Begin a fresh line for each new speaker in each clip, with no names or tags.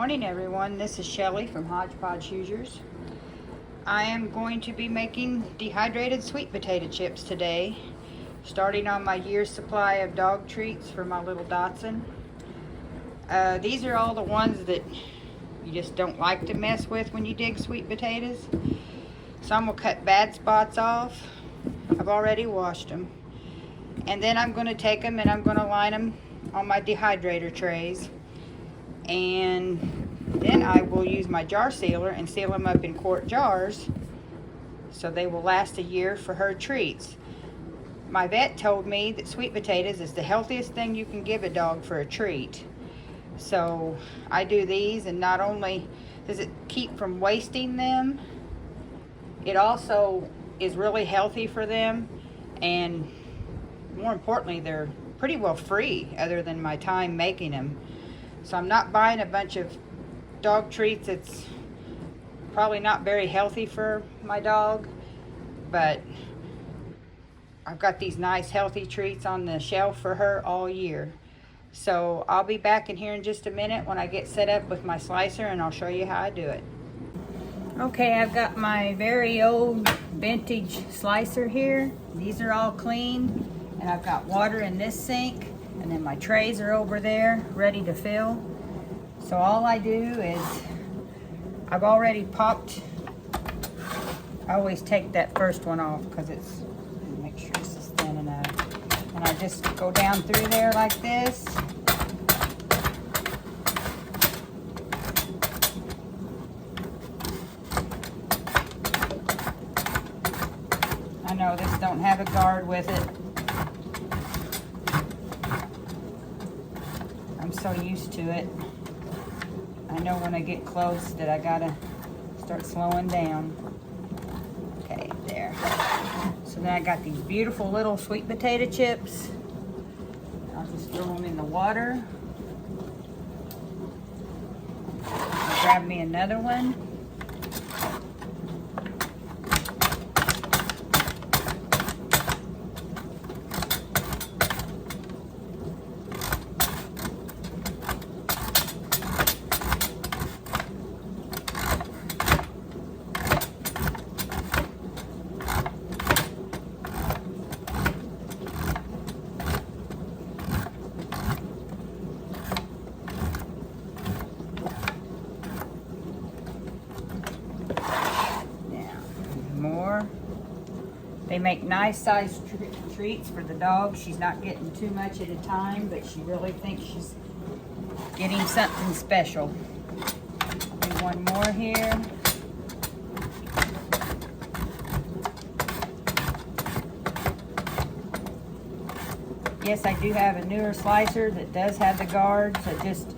morning, everyone. This is Shelly from Hodgepodge Hoosiers. I am going to be making dehydrated sweet potato chips today, starting on my year's supply of dog treats for my little Dotson. These are all the ones that you just don't like to mess with when you dig sweet potatoes. So I'm going to cut bad spots off. I've already washed them. And then I'm going to take them and I'm going to line them on my dehydrator trays. And then I will use my jar sealer and seal them up in quart jars so they will last a year for her treats. My vet told me that sweet potatoes is the healthiest thing you can give a dog for a treat. So I do these, and not only does it keep from wasting them, it also is really healthy for them, and more importantly, they're pretty well free other than my time making them. So I'm not buying a bunch of dog treats. It's probably not very healthy for my dog, but I've got these nice healthy treats on the shelf for her all year. So I'll be back in here in just a minute when I get set up with my slicer, and I'll show you how I do it. Okay, I've got my very old vintage slicer here. These are all clean, and I've got water in this sink, and then my trays are over there ready to fill. So all I do is, I've already popped, I always take that first one off because it's, make sure this is thin enough. And I just go down through there like this. I know this don't have a guard with it. I'm so used to it. I know when I get close that I gotta start slowing down. Okay, there. So then I got these beautiful little sweet potato chips. I'll just throw them in the water. I'll grab me another one. They make nice sized treats for the dog. She's not getting too much at a time, but she really thinks she's getting something special. Do one more here. Yes, I do have a newer slicer that does have the guards. I just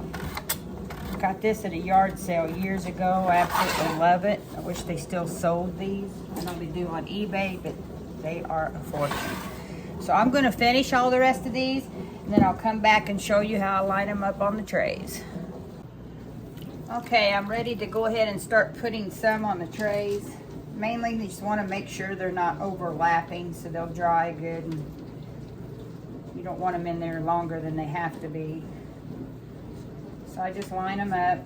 got this at a yard sale years ago. I absolutely love it. I wish they still sold these. I know they do on eBay, but they are a fortune. So I'm going to finish all the rest of these, and then I'll come back and show you how I line them up on the trays. Okay, I'm ready to go ahead and start putting some on the trays. Mainly, you just want to make sure they're not overlapping so they'll dry good, and you don't want them in there longer than they have to be. So I just line them up.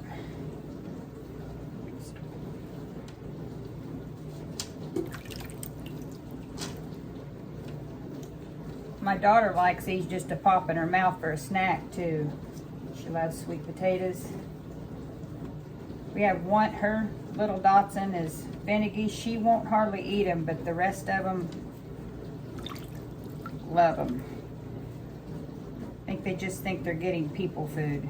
My daughter likes these just to pop in her mouth for a snack too. She loves sweet potatoes. We have one, her little Dotson is finicky. She won't hardly eat them, but the rest of them love them. I think they just think they're getting people food.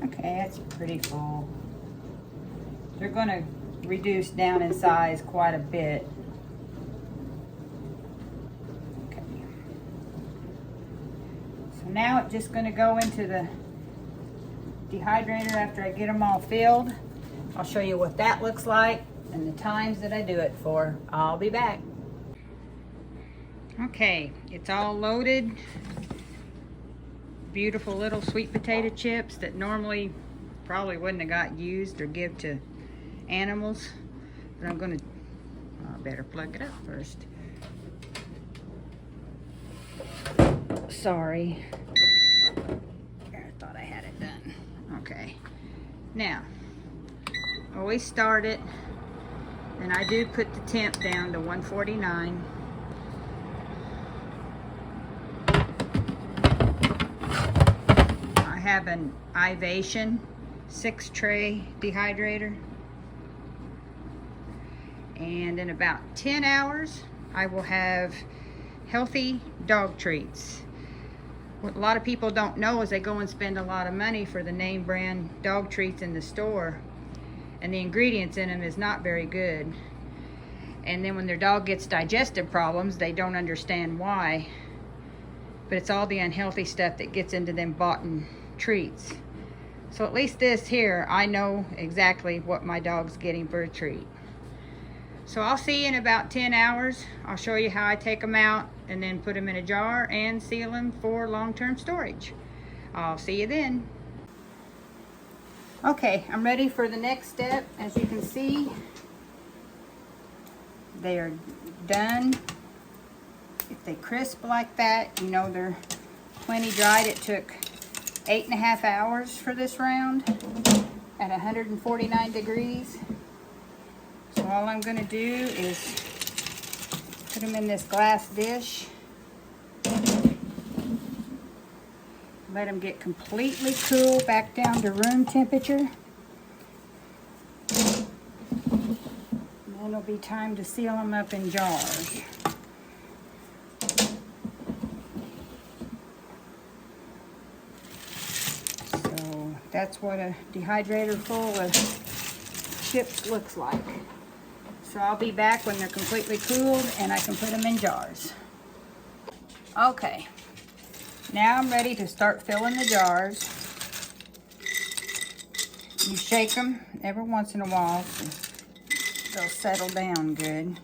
Okay, that's pretty full. They're going to reduce down in size quite a bit. Okay. So now it's just going to go into the dehydrator after I get them all filled. I'll show you what that looks like and the times that I do it for. I'll be back. Okay, it's all loaded. Beautiful little sweet potato chips that normally probably wouldn't have got used or give to animals. But I'm gonna, I better plug it up first. Sorry. I thought I had it done. Okay. Now, always start it, and I do put the temp down to 149. I have an Ivation 6-tray dehydrator. And in about 10 hours, I will have healthy dog treats. What a lot of people don't know is they go and spend a lot of money for the name brand dog treats in the store, and the ingredients in them is not very good. And then when their dog gets digestive problems, they don't understand why. But it's all the unhealthy stuff that gets into them boughten treats. So at least this here, I know exactly what my dog's getting for a treat. So I'll see you in about 10 hours. I'll show you how I take them out and then put them in a jar and seal them for long-term storage. I'll see you then. Okay, I'm ready for the next step. As you can see, they are done. If they crisp like that, you know they're plenty dried. It took 8.5 hours for this round at 149 degrees. So all I'm going to do is put them in this glass dish. Let them get completely cool back down to room temperature. And then it'll be time to seal them up in jars. So that's what a dehydrator full of chips looks like. So I'll be back when they're completely cooled and I can put them in jars. Okay, now I'm ready to start filling the jars. You shake them every once in a while so they'll settle down good.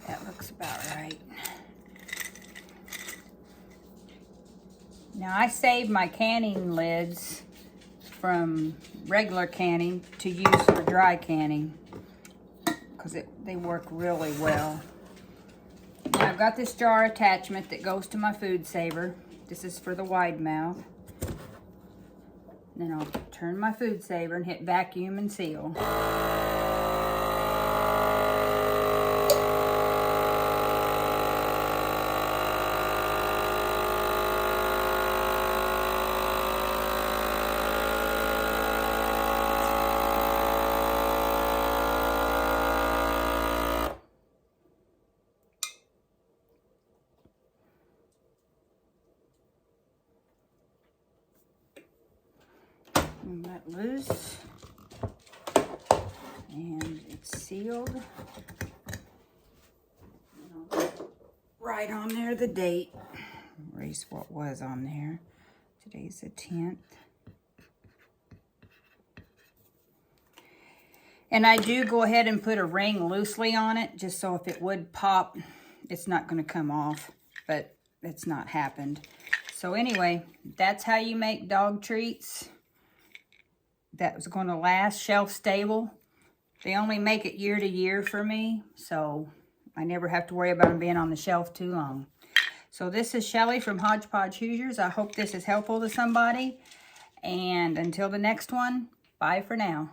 That looks about right. Now I save my canning lids from regular canning to use for dry canning because they work really well. Now I've got this jar attachment that goes to my food saver. This is for the wide mouth. Then I'll turn my food saver and hit vacuum and seal. And let loose, and it's sealed. Right on there, the date. Erase what was on there. Today's the 10th. And I do go ahead and put a ring loosely on it, just so if it would pop, it's not going to come off, but it's not happened. So anyway, that's how you make dog treats. That was going to last, shelf stable. They only make it year to year for me, so I never have to worry about them being on the shelf too long. So this is Shelly from Hodgepodge Hoosiers. I hope this is helpful to somebody. And until the next one, bye for now.